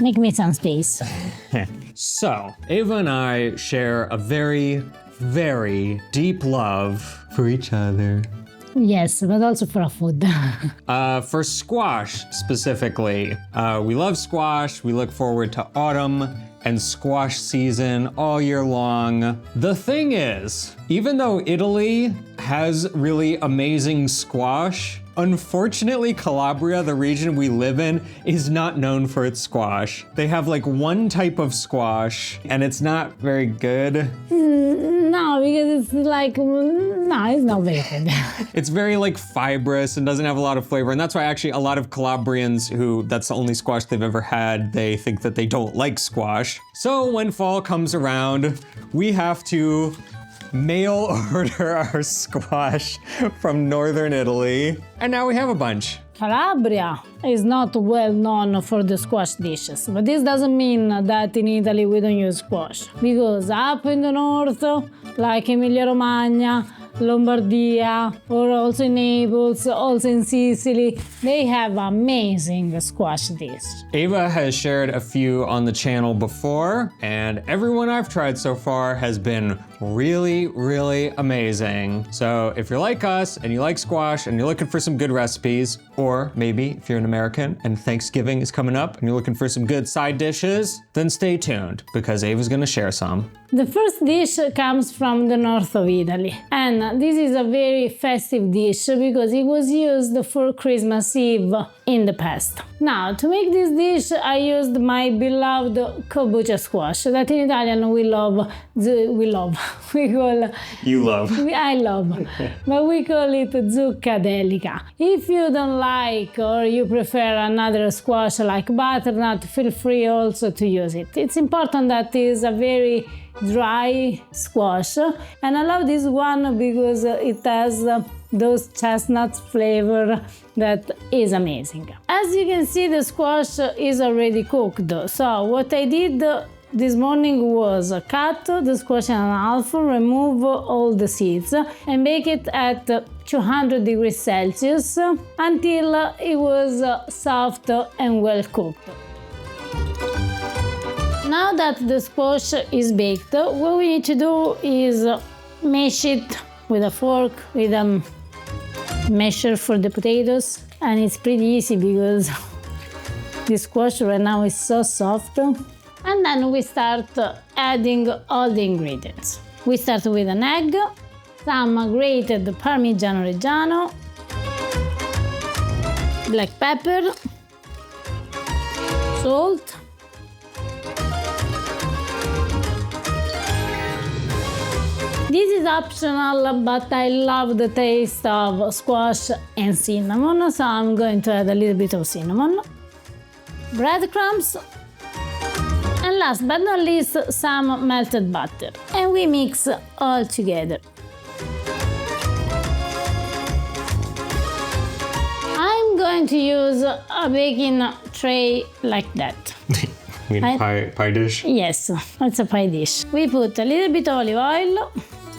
Make me some space. So, Eva and I share a very, very deep love for each other. Yes, but also for food. For squash specifically. We love squash. We look forward to autumn and squash season all year long. The thing is, even though Italy has really amazing squash, unfortunately, Calabria, the region we live in, is not known for its squash. They have like one type of squash, and it's not very good. No, because it's like, no, it's not very good. It's very like fibrous and doesn't have a lot of flavor. And that's why actually a lot of Calabrians who that's the only squash they've ever had, they think that they don't like squash. So when fall comes around, we have to mail order our squash from northern Italy. And now we have a bunch. Calabria is not well known for the squash dishes, but this doesn't mean that in Italy we don't use squash. Because up in the north, like Emilia-Romagna, Lombardia, or also in Naples, also in Sicily, they have amazing squash dishes. Eva has shared a few on the channel before, and everyone I've tried so far has been really, really amazing. So if you're like us and you like squash and you're looking for some good recipes, or maybe if you're an American and Thanksgiving is coming up and you're looking for some good side dishes, then stay tuned because Eva's gonna share some. The first dish comes from the north of Italy, and this is a very festive dish because it was used for Christmas Eve in the past. Now, to make this dish, I used my beloved kombucha squash that in Italian we call. You love. I love, but we call it Zucca delica. If you don't like or you prefer another squash like butternut, feel free also to use it. It's important that it is a very dry squash, and I love this one because it has those chestnuts flavor that is amazing. As you can see, the squash is already cooked, so what I did this morning was cut the squash in half, remove all the seeds, and bake it at 200 degrees Celsius until it was soft and well cooked. Now that the squash is baked, what we need to do is mash it with a fork, with a masher for the potatoes, and it's pretty easy because the squash right now is so soft. And then we start adding all the ingredients. We start with an egg, some grated Parmigiano Reggiano, black pepper, salt, this is optional, but I love the taste of squash and cinnamon, so I'm going to add a little bit of cinnamon, breadcrumbs, and last but not least, some melted butter. And we mix all together. I'm going to use a baking tray like that. You mean pie dish? Yes, it's a pie dish. We put a little bit of olive oil,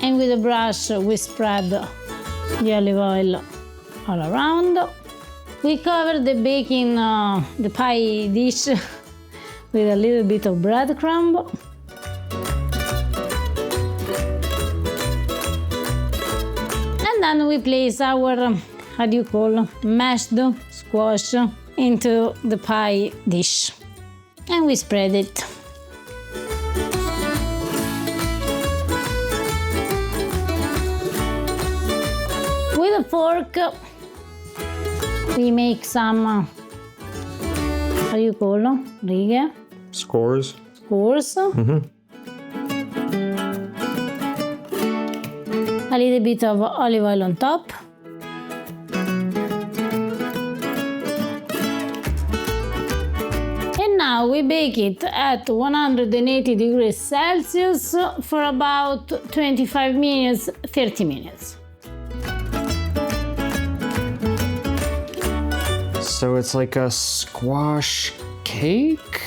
and with a brush we spread the olive oil all around. We cover the the pie dish with a little bit of breadcrumb. And then we place our, mashed squash into the pie dish. And we spread it. With a fork, we make some, righe? Scores. A little bit of olive oil on top. And now we bake it at 180 degrees Celsius for about 25 minutes, 30 minutes. So it's like a squash cake?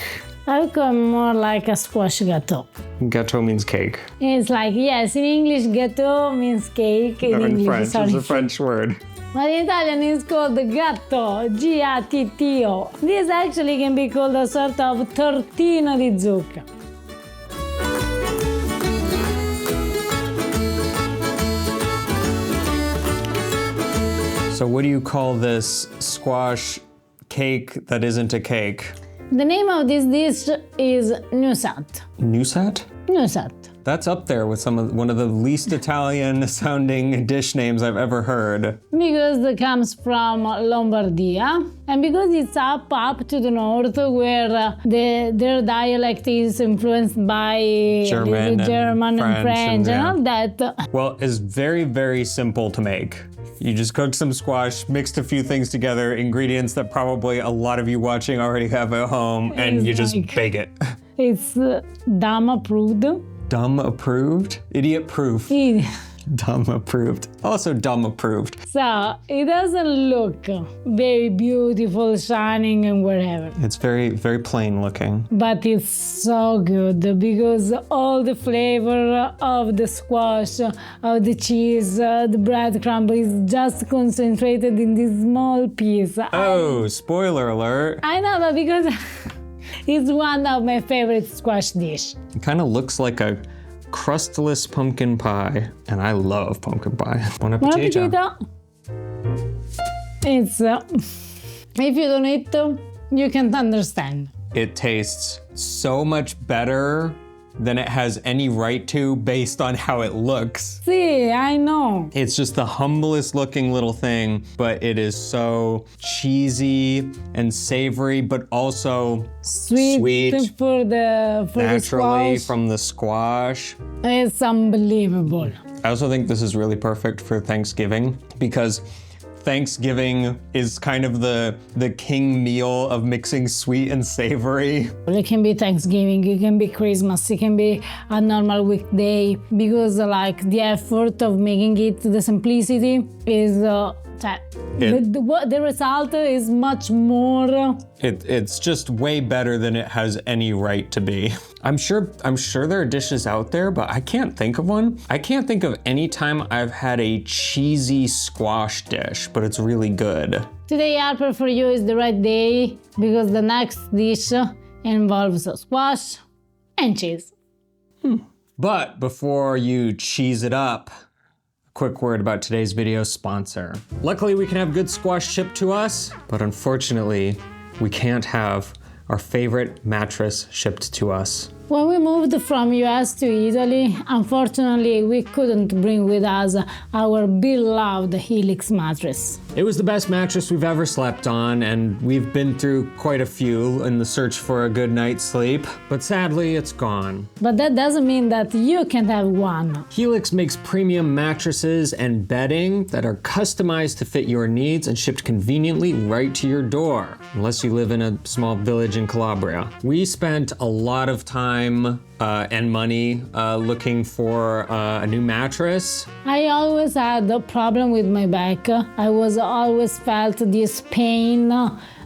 I would call it more like a squash gâteau. Gâteau means cake. It's like, yes, in English, gâteau means cake. No, in English, French, sorry. it's a French word. But in Italian it's called gatto, G-A-T-T-O. This actually can be called a sort of tortino di zucca. So what do you call this squash cake that isn't a cake? The name of this dish is Nusät. Nusät? Nusät. That's up there with one of the least Italian sounding dish names I've ever heard. Because it comes from Lombardia, and because it's up to the north where their dialect is influenced by German and French and all that. Well, it's very, very simple to make. You just cook some squash, mixed a few things together, ingredients that probably a lot of you watching already have at home, and you just bake it. It's dumb approved. Dumb approved? Idiot proof. Dumb approved. Also dumb approved. So it doesn't look very beautiful, shining and whatever. It's very, very plain looking. But it's so good because all the flavor of the squash, of the cheese, the breadcrumb is just concentrated in this small piece. Oh, spoiler alert. I know, but because it's one of my favorite squash dish. It kind of looks like a crustless pumpkin pie, and I love pumpkin pie. Buon appetito. It's if you don't eat, you can't understand. It tastes so much better than it has any right to based on how it looks. See, I know. It's just the humblest looking little thing, but it is so cheesy and savory, but also sweet for the naturally squash. from the squash. It's unbelievable. I also think this is really perfect for Thanksgiving because Thanksgiving is kind of the king meal of mixing sweet and savory. It can be Thanksgiving, it can be Christmas, it can be a normal weekday because like the effort of making it, the simplicity is the result is much more. It's just way better than it has any right to be. I'm sure there are dishes out there, but I can't think of one. I can't think of any time I've had a cheesy squash dish, but it's really good. Today, Harper, for you is the right day because the next dish involves squash and cheese. But before you cheese it up, quick word about today's video sponsor. Luckily, we can have good squash shipped to us, but unfortunately, we can't have our favorite mattress shipped to us. When we moved from US to Italy, unfortunately, we couldn't bring with us our beloved Helix mattress. It was the best mattress we've ever slept on, and we've been through quite a few in the search for a good night's sleep, but sadly, it's gone. But that doesn't mean that you can't have one. Helix makes premium mattresses and bedding that are customized to fit your needs and shipped conveniently right to your door, unless you live in a small village in Calabria. We spent a lot of time and money looking for a new mattress. I always had a problem with my back. I always felt this pain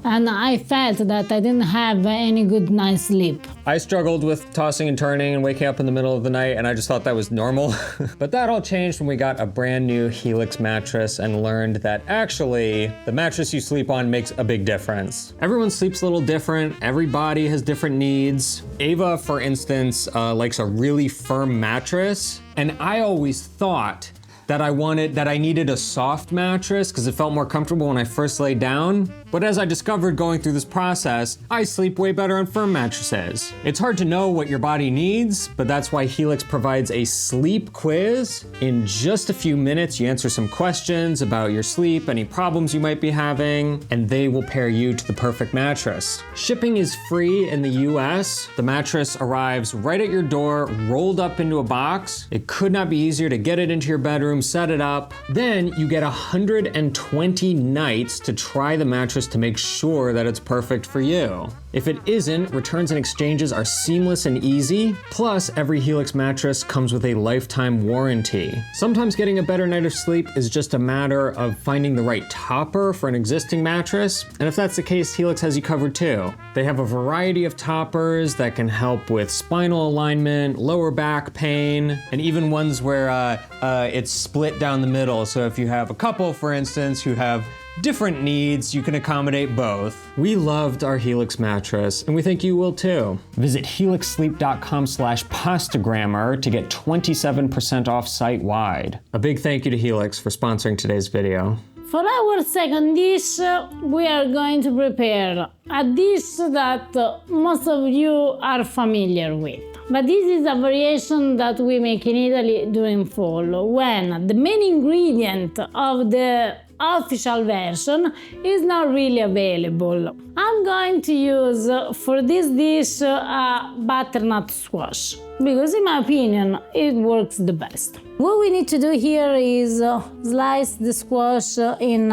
and I felt that I didn't have any good night's sleep. I struggled with tossing and turning and waking up in the middle of the night, and I just thought that was normal. But that all changed when we got a brand new Helix mattress and learned that actually the mattress you sleep on makes a big difference. Everyone sleeps a little different. Every body has different needs. Eva, for instance, likes a really firm mattress, and I always thought that I needed a soft mattress because it felt more comfortable when I first laid down. But as I discovered going through this process, I sleep way better on firm mattresses. It's hard to know what your body needs, but that's why Helix provides a sleep quiz. In just a few minutes, you answer some questions about your sleep, any problems you might be having, and they will pair you to the perfect mattress. Shipping is free in the US. The mattress arrives right at your door, rolled up into a box. It could not be easier to get it into your bedroom, set it up. Then you get 120 nights to try the mattress to make sure that it's perfect for you. If it isn't, returns and exchanges are seamless and easy. Plus, every Helix mattress comes with a lifetime warranty. Sometimes getting a better night of sleep is just a matter of finding the right topper for an existing mattress. And if that's the case, Helix has you covered too. They have a variety of toppers that can help with spinal alignment, lower back pain, and even ones where it's split down the middle. So if you have a couple, for instance, who have different needs, you can accommodate both. We loved our Helix mattress, and we think you will too. Visit helixsleep.com/pastagrammar to get 27% off site-wide. A big thank you to Helix for sponsoring today's video. For our second dish, we are going to prepare a dish that most of you are familiar with. But this is a variation that we make in Italy during fall, when the main ingredient of the official version is not really available. I'm going to use for this dish a butternut squash, because in my opinion it works the best. What we need to do here is slice the squash in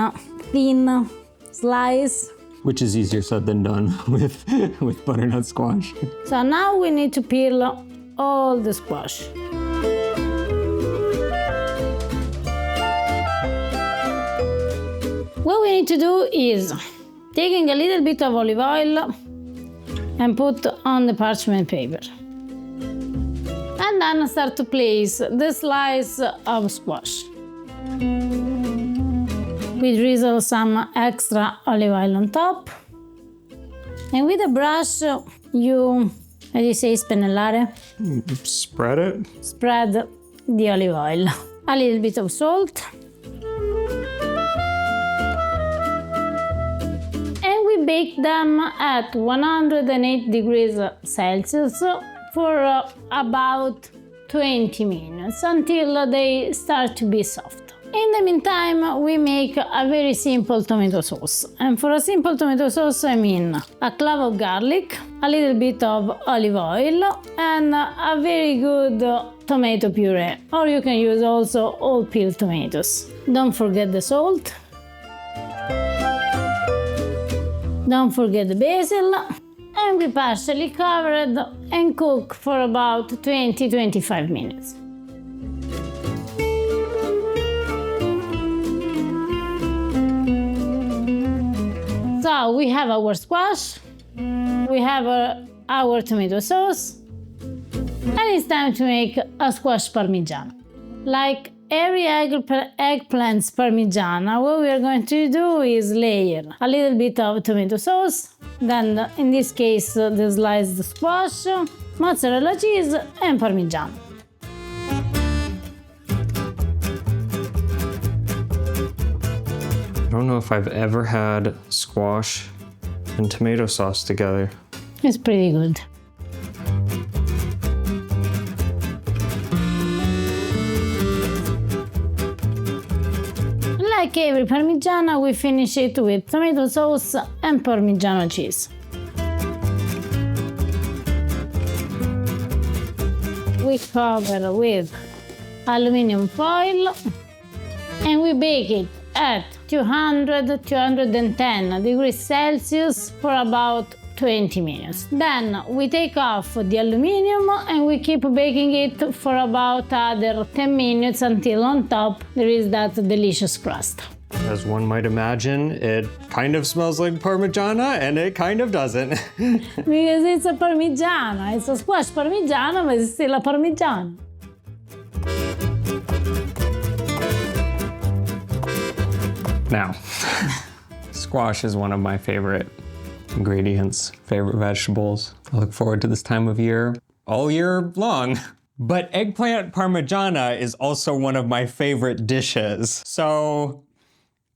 thin slice. Which is easier said than done with butternut squash. So now we need to peel all the squash. What we need to do is taking a little bit of olive oil and put on the parchment paper. And then start to place the slice of squash. We drizzle some extra olive oil on top. And with a brush, you, how do you say, spennellare? Spread it. Spread the olive oil. A little bit of salt. And we bake them at 108 degrees Celsius for about 20 minutes until they start to be soft. In the meantime, we make a very simple tomato sauce. And for a simple tomato sauce, I mean a clove of garlic, a little bit of olive oil, and a very good tomato puree. Or you can use also all peeled tomatoes. Don't forget the salt. Don't forget the basil. And we partially cover it and cook for about 20-25 minutes. So we have our squash, we have our tomato sauce, and it's time to make a squash parmigiana. Like every eggplant's parmigiana, what we are going to do is layer a little bit of tomato sauce, then in this case the sliced squash, mozzarella cheese and parmigiana. I don't know if I've ever had squash and tomato sauce together. It's pretty good. Like every parmigiana, we finish it with tomato sauce and Parmigiano cheese. We cover with aluminum foil and we bake it at 200-210 degrees Celsius for about 20 minutes. Then we take off the aluminum and we keep baking it for about other 10 minutes until on top there is that delicious crust. As one might imagine, it kind of smells like Parmigiana and it kind of doesn't. Because it's a Parmigiana, it's a squash Parmigiana, but it's still a Parmigiana. Now, squash is one of my favorite ingredients, favorite vegetables. I look forward to this time of year all year long. But eggplant Parmigiana is also one of my favorite dishes. So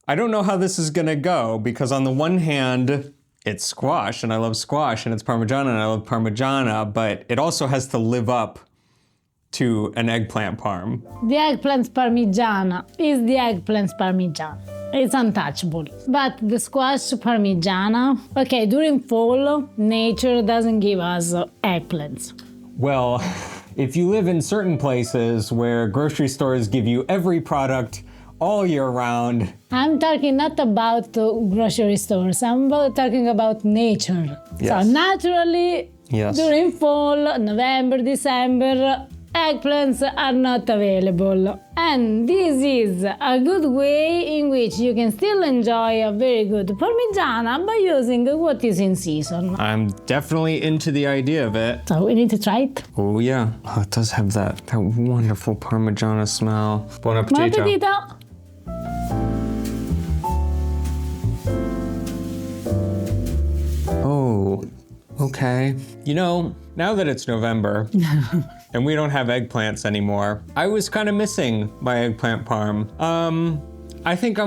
I don't know how this is gonna go, because on the one hand, it's squash and I love squash, and it's Parmigiana and I love Parmigiana, but it also has to live up to an eggplant parm. The eggplant Parmigiana is the eggplant Parmigiana. It's untouchable. But the squash Parmigiana, okay, during fall, nature doesn't give us eggplants. Well, if you live in certain places where grocery stores give you every product all year round. I'm talking not about grocery stores, I'm talking about nature. Yes. So naturally, yes, during fall, November, December, eggplants are not available. And this is a good way in which you can still enjoy a very good Parmigiana by using what is in season. I'm definitely into the idea of it. So we need to try it. Oh yeah, oh, it does have that wonderful Parmigiana smell. Buon Buon appetito. appetito! Oh, okay. You know, now that it's November and we don't have eggplants anymore, I was kind of missing my eggplant parm. I think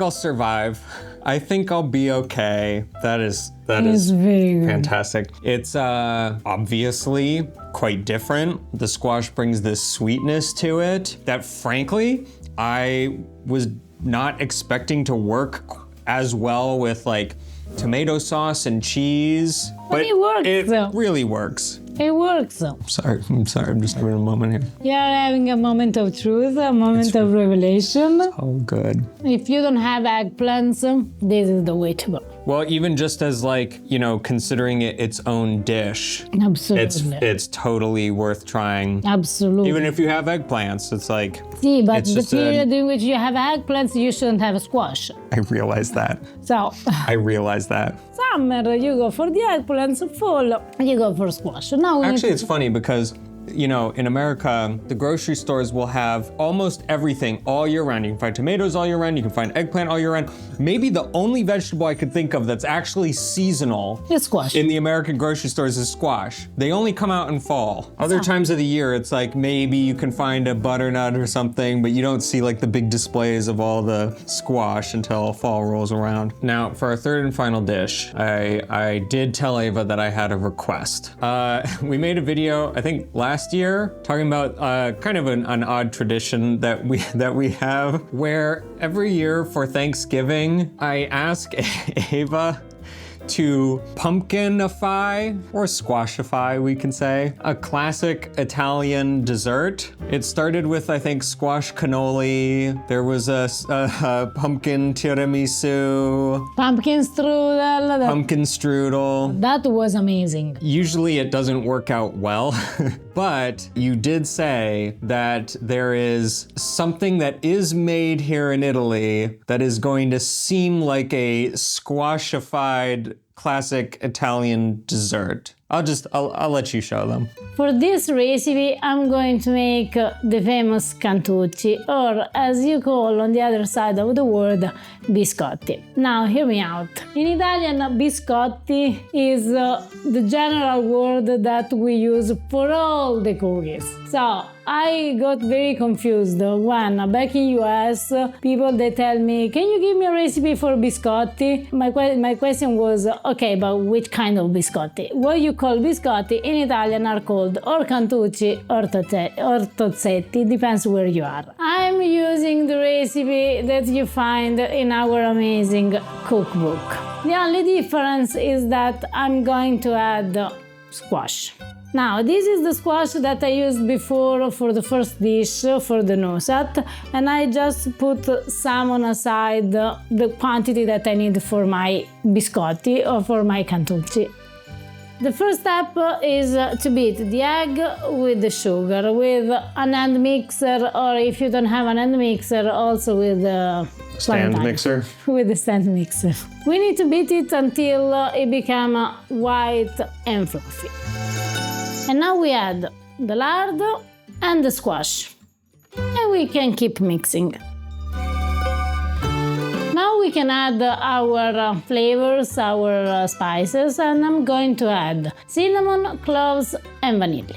I'll survive. I think I'll be okay. That is very good. fantastic. It's obviously quite different. The squash brings this sweetness to it that frankly, I was not expecting to work as well with like tomato sauce and cheese. But it works. It really works. It works. I'm sorry, I'm just having a moment here. You're having a moment of truth, a moment of revelation. Oh, good. If you don't have eggplants, this is the way to go. Well, even just as like, you know, considering it its own dish, Absolutely. it's totally worth trying. Absolutely. Even if you have eggplants, it's like, See, but it's the just period in which you have eggplants, you shouldn't have a squash. I realize that. So, I realize that. summer, you go for the eggplants, fall, you go for squash. Now Actually, it's funny because, you know, in America, the grocery stores will have almost everything all year round. You can find tomatoes all year round, you can find eggplant all year round. Maybe the only vegetable I could think of that's actually seasonal it's squash. in the American grocery stores is squash. They only come out in fall. Other times of the year, it's like maybe you can find a butternut or something, but you don't see like the big displays of all the squash until fall rolls around. Now, for our third and final dish, I did tell Eva that I had a request. We made a video, I think last year, talking about kind of an odd tradition that we have, where every year for Thanksgiving, I ask Eva to pumpkinify, or squashify, we can say, a classic Italian dessert. It started with, I think, squash cannoli. There was a pumpkin tiramisu. Pumpkin strudel. Pumpkin strudel. That was amazing. Usually it doesn't work out well, but you did say that there is something that is made here in Italy that is going to seem like a squashified classic Italian dessert. I'll let you show them. For this recipe, I'm going to make the famous Cantucci, or as you call on the other side of the word, Biscotti. Now, hear me out. In Italian, Biscotti is the general word that we use for all the cookies. So, I got very confused when back in US, people they tell me, can you give me a recipe for biscotti? My question was, okay, but which kind of biscotti? What you call biscotti in Italian are called or Cantucci or Tozzetti, depends where you are. I'm using the recipe that you find in our amazing cookbook. The only difference is that I'm going to add squash. Now, this is the squash that I used before for the first dish, for the Nusät, and I just put some on aside the quantity that I need for my biscotti or for my Cantucci. The first step is to beat the egg with the sugar, with an hand mixer, or if you don't have an hand mixer, also with the Stand mixer? With the stand mixer. We need to beat it until it becomes white and fluffy. And now we add the lard and the squash. And we can keep mixing. Now we can add our flavors, our spices, and I'm going to add cinnamon, cloves, and vanilla.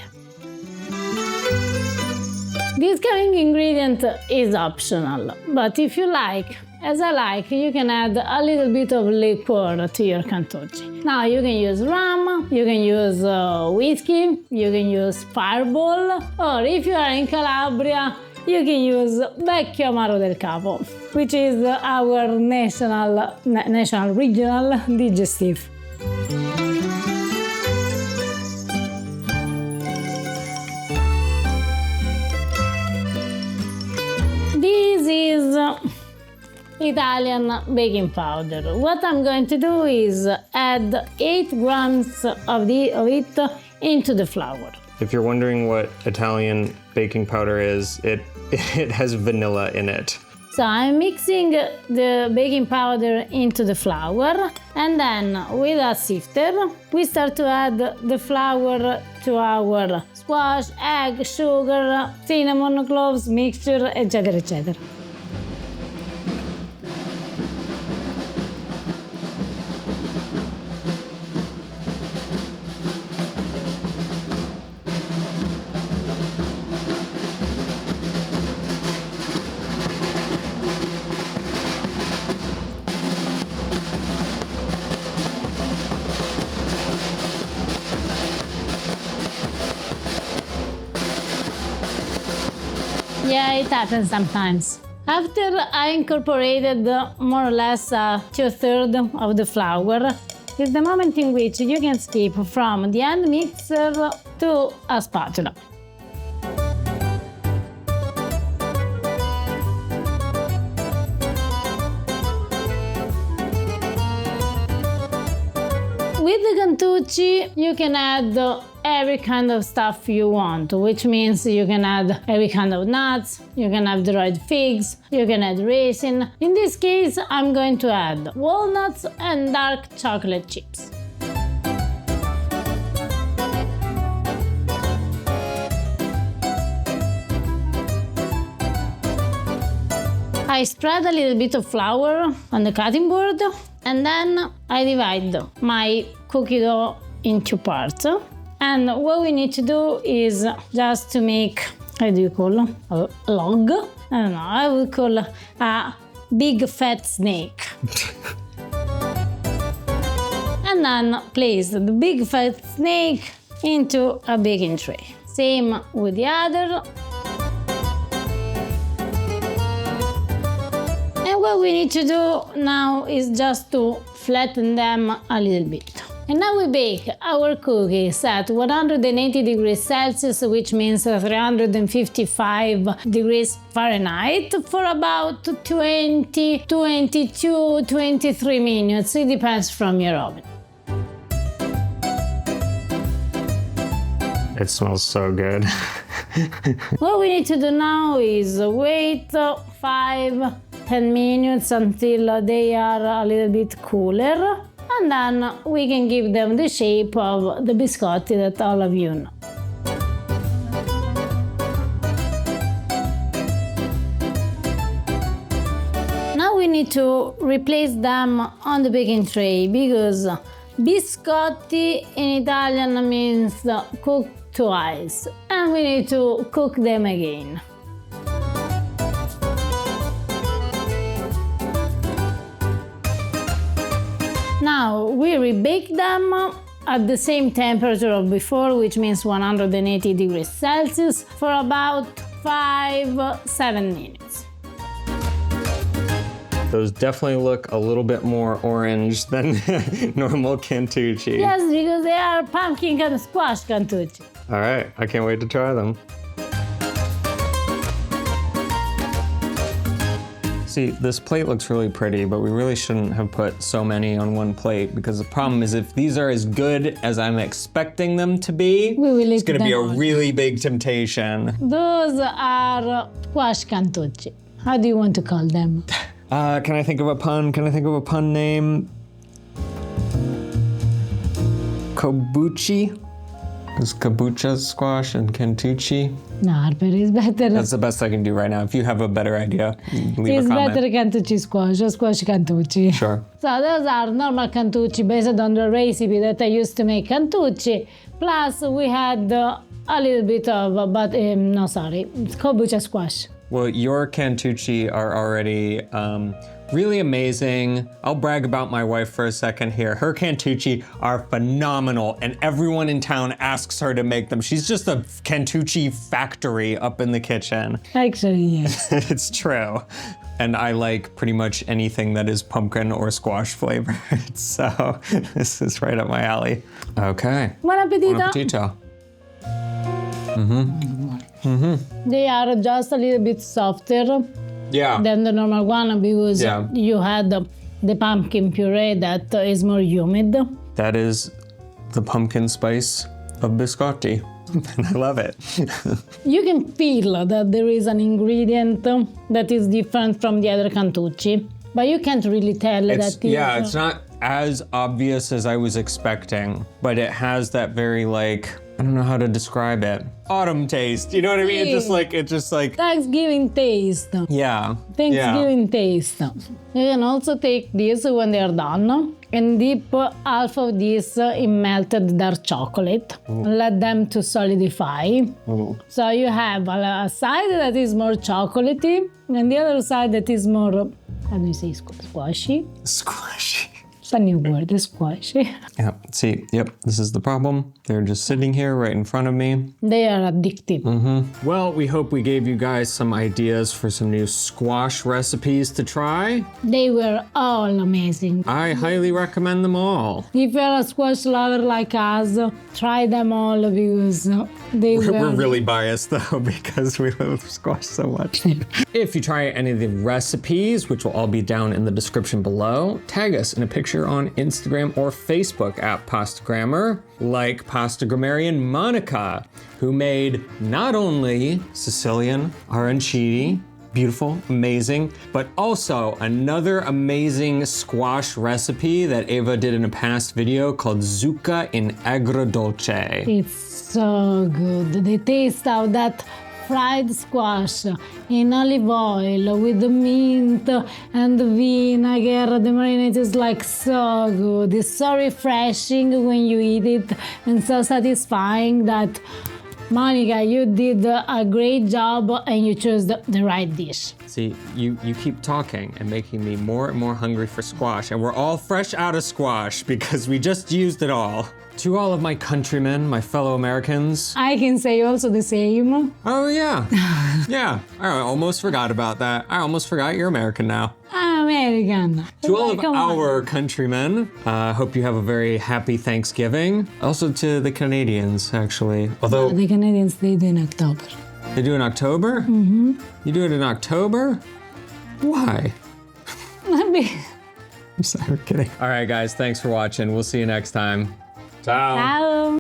This coming ingredient is optional, but if you like, as I like, you can add a little bit of liqueur to your Cantucci. Now you can use rum, you can use whiskey, you can use Fireball, or if you are in Calabria, you can use Vecchio Amaro del Capo, which is our national regional digestive. This is Italian baking powder. What I'm going to do is add 8 grams of it into the flour. If you're wondering what Italian baking powder is, it has vanilla in it. So I'm mixing the baking powder into the flour, and then with a sifter we start to add the flour to our squash, egg, sugar, cinnamon, cloves mixture, etc. etc. Yeah, it happens sometimes. After I incorporated more or less 2/3 of the flour, is the moment in which you can skip from the hand mixer to a spatula. With the Cantucci, you can add every kind of stuff you want, which means you can add every kind of nuts, you can have dried figs, you can add raisin. In this case, I'm going to add walnuts and dark chocolate chips. I spread a little bit of flour on the cutting board, and then I divide my cookie dough in 2 parts. And what we need to do is just to make, how do you call it? A log? I don't know, I would call a big fat snake. And then place the big fat snake into a baking tray. Same with the other. And what we need to do now is just to flatten them a little bit. And now we bake our cookies at 180 degrees Celsius, which means 355 degrees Fahrenheit, for about 20, 22, 23 minutes. It depends from your oven. It smells so good. What we need to do now is wait 5-10 minutes until they are a little bit cooler, and then we can give them the shape of the biscotti that all of you know. Now we need to replace them on the baking tray, because biscotti in Italian means cooked twice, and we need to cook them again. Now we rebake them at the same temperature of before, which means 180 degrees Celsius, for about 5-7 minutes. Those definitely look a little bit more orange than normal Cantucci. Yes, because they are pumpkin and squash Cantucci. All right, I can't wait to try them. See, this plate looks really pretty, but we really shouldn't have put so many on one plate, because the problem is if these are as good as I'm expecting them to be, it's gonna be a really big temptation. Those are squash Cantucci. How do you want to call them? Can I think of a pun? Can I think of a pun name? Kobuchi? Is kombucha squash and Cantucci? No, Harper is better. That's the best I can do right now. If you have a better idea, leave it's a comment. better Cantucci squash or squash Cantucci. Sure. So those are normal Cantucci based on the recipe that I used to make Cantucci. Plus we had a little bit of, kombucha squash. Well, your Cantucci are already really amazing. I'll brag about my wife for a second here. Her Cantucci are phenomenal, and everyone in town asks her to make them. She's just a Cantucci factory up in the kitchen. Actually, yes. It's true. And I like pretty much anything that is pumpkin or squash flavored, so this is right up my alley. Okay. Buon appetito. Buon appetito. They are just a little bit softer than the normal one, because you had the pumpkin puree that is more humid. That is the pumpkin spice of biscotti. and I love it. You can feel that there is an ingredient that is different from the other Cantucci, but you can't really tell Yeah, it's not as obvious as I was expecting, but it has that very like, I don't know how to describe it. Autumn taste, you know what I mean? It's just like Thanksgiving taste. Yeah. Thanksgiving taste. You can also take this when they are done and dip half of this in melted dark chocolate. Let them to solidify. So you have a side that is more chocolatey and the other side that is more, how do you say, squashy? Squashy. It's a new word, squashy. Yeah, see, yep, this is the problem. They're just sitting here right in front of me. They are addictive. Well, we hope we gave you guys some ideas for some new squash recipes to try. They were all amazing. I highly recommend them all. If you're a squash lover like us, try them all because We're really biased though because we love squash so much. If you try any of the recipes, which will all be down in the description below, tag us in a picture on Instagram or Facebook at Pasta Grammar, like Pasta Grammarian Monica, who made not only Sicilian arancini, beautiful, amazing, but also another amazing squash recipe that Eva did in a past video called Zucca in agrodolce. It's so good. The taste of that fried squash in olive oil with the mint and the vinegar. The marinade is like so good. It's so refreshing when you eat it and so satisfying that Monica, you did a great job and you chose the right dish. See, you keep talking and making me more and more hungry for squash, and we're all fresh out of squash because we just used it all. To all of my countrymen, my fellow Americans. I can say also the same. Oh yeah, yeah, I almost forgot about that. I almost forgot you're American now. I'm American. To all of our countrymen, hope you have a very happy Thanksgiving. Also to the Canadians, actually. Although The Canadians, they do in October. they do in October? Mm-hmm. You do it in October? Why? I'm sorry, we're kidding. All right, guys, thanks for watching. We'll see you next time. Ciao. Ciao.